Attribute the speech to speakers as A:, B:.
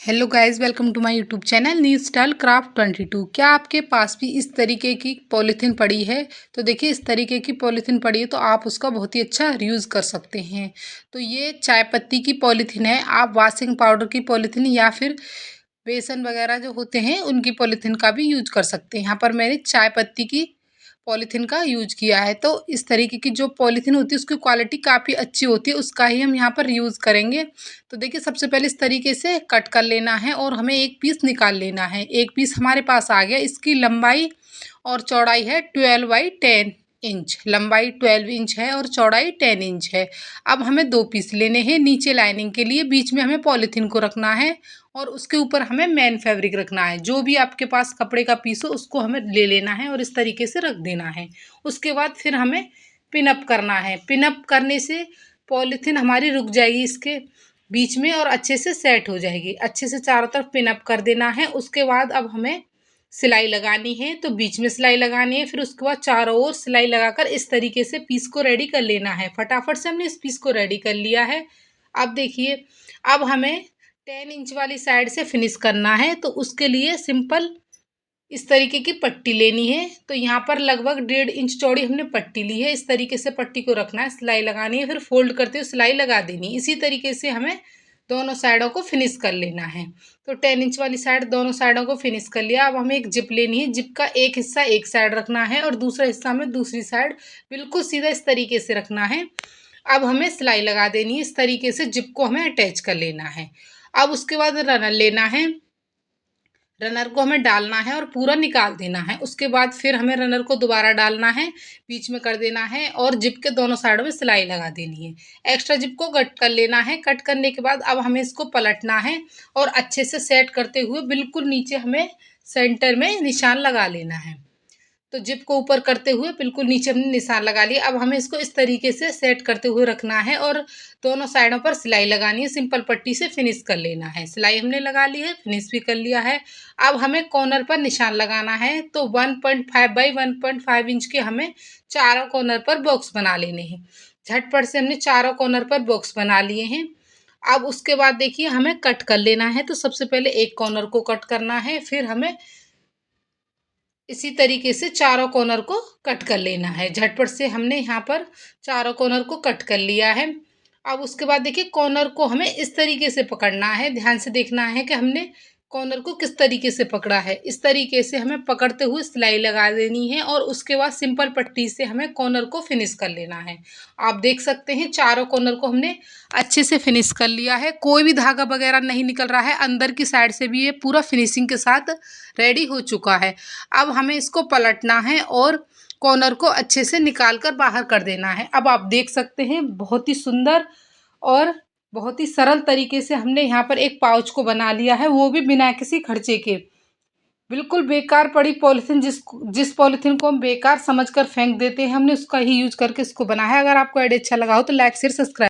A: Hello guys, welcome to my YouTube channel new style craft 22। क्या आपके पास भी इस तरीके की पॉलीथीन पड़ी है? तो देखिए, इस तरीके की पॉलीथीन पड़ी है तो आप उसका बहुत ही अच्छा रीयूज़ कर सकते हैं। तो ये चाय पत्ती की पॉलीथीन है। आप वॉशिंग पाउडर की पॉलीथीन या फिर बेसन वगैरह जो होते हैं उनकी पॉलीथीन का भी यूज कर सकते हैं। यहाँ पर मैंने चाय पत्ती की पॉलीथीन का यूज किया है। तो इस तरीके की जो पॉलीथीन होती है उसकी क्वालिटी काफ़ी अच्छी होती है, उसका ही हम यहाँ पर यूज़ करेंगे। तो देखिए, सबसे पहले इस तरीके से कट कर लेना है और हमें एक पीस निकाल लेना है। एक पीस हमारे पास आ गया। इसकी लंबाई और चौड़ाई है 12x10 इंच। लंबाई 12 इंच है और चौड़ाई 10 इंच है। अब हमें दो पीस लेने हैं नीचे लाइनिंग के लिए। बीच में हमें पॉलीथीन को रखना है और उसके ऊपर हमें मेन फैब्रिक रखना है। जो भी आपके पास कपड़े का पीस हो उसको हमें ले लेना है और इस तरीके से रख देना है। उसके बाद फिर हमें पिनअप करना है। पिनअप करने से पॉलीथीन हमारी रुक जाएगी इसके बीच में और अच्छे से सेट हो जाएगी। अच्छे से चारों तरफ पिनअप कर देना है। उसके बाद अब हमें सिलाई लगानी है। तो बीच में सिलाई लगानी है, फिर उसके बाद चारों ओर सिलाई लगाकर इस तरीके से पीस को रेडी कर लेना है। फटाफट से हमने इस पीस को रेडी कर लिया है। अब देखिए, अब हमें 10 इंच वाली साइड से फिनिश करना है। तो उसके लिए सिंपल इस तरीके की पट्टी लेनी है। तो यहाँ पर लगभग 1.5 इंच चौड़ी हमने पट्टी ली है। इस तरीके से पट्टी को रखना है, सिलाई लगानी है, फिर फोल्ड करते हुए सिलाई लगा देनी। इसी तरीके से हमें दोनों साइडों को फिनिश कर लेना है। तो 10 इंच वाली साइड दोनों साइडों को फिनिश कर लिया। अब हमें एक जिप लेनी है। जिप का एक हिस्सा एक साइड रखना है और दूसरा हिस्सा हमें दूसरी साइड बिल्कुल सीधा इस तरीके से रखना है। अब हमें सिलाई लगा देनी है। इस तरीके से जिप को हमें अटैच कर लेना है। अब उसके बाद रनर लेना है। रनर को हमें डालना है और पूरा निकाल देना है। उसके बाद फिर हमें रनर को दोबारा डालना है, बीच में कर देना है और जिप के दोनों साइडों में सिलाई लगा देनी है। एक्स्ट्रा जिप को कट कर लेना है। कट करने के बाद अब हमें इसको पलटना है और अच्छे से सेट करते हुए बिल्कुल नीचे हमें सेंटर में निशान लगा लेना है। तो जिप को ऊपर करते हुए बिल्कुल नीचे हमने निशान लगा लिया। अब हमें इसको इस तरीके से सेट करते हुए रखना है और दोनों साइडों पर सिलाई लगानी है। सिंपल पट्टी से फिनिश कर लेना है। सिलाई हमने लगा ली है, फिनिश भी कर लिया है। अब हमें कॉर्नर पर निशान लगाना है। तो 1.5 बाई 1.5 इंच के हमें चारों कॉर्नर पर बॉक्स बना लेने हैं। झटपट से हमने चारों कॉर्नर पर बॉक्स बना लिए हैं। अब उसके बाद देखिए, हमें कट कर लेना है। तो सबसे पहले एक कॉर्नर को कट करना है, फिर हमें इसी तरीके से चारों कॉर्नर को कट कर लेना है। झटपट से हमने यहाँ पर चारों कॉर्नर को कट कर लिया है। अब उसके बाद देखिए, कॉर्नर को हमें इस तरीके से पकड़ना है। ध्यान से देखना है कि हमने कॉर्नर को किस तरीके से पकड़ा है। इस तरीके से हमें पकड़ते हुए सिलाई लगा देनी है और उसके बाद सिंपल पट्टी से हमें कॉर्नर को फिनिश कर लेना है। आप देख सकते हैं चारों कॉर्नर को हमने अच्छे से फिनिश कर लिया है। कोई भी धागा वगैरह नहीं निकल रहा है। अंदर की साइड से भी ये पूरा फिनिशिंग के साथ रेडी हो चुका है। अब हमें इसको पलटना है और कॉर्नर को अच्छे से निकाल कर बाहर कर देना है। अब आप देख सकते हैं बहुत ही सुंदर और बहुत ही सरल तरीके से हमने यहाँ पर एक पाउच को बना लिया है, वो भी बिना किसी खर्चे के। बिल्कुल बेकार पड़ी पॉलीथीन, जिस पॉलीथीन को हम बेकार समझकर फेंक देते हैं, हमने उसका ही यूज करके इसको बनाया है। अगर आपको आइडिया अच्छा लगा हो तो लाइक शेयर सब्सक्राइब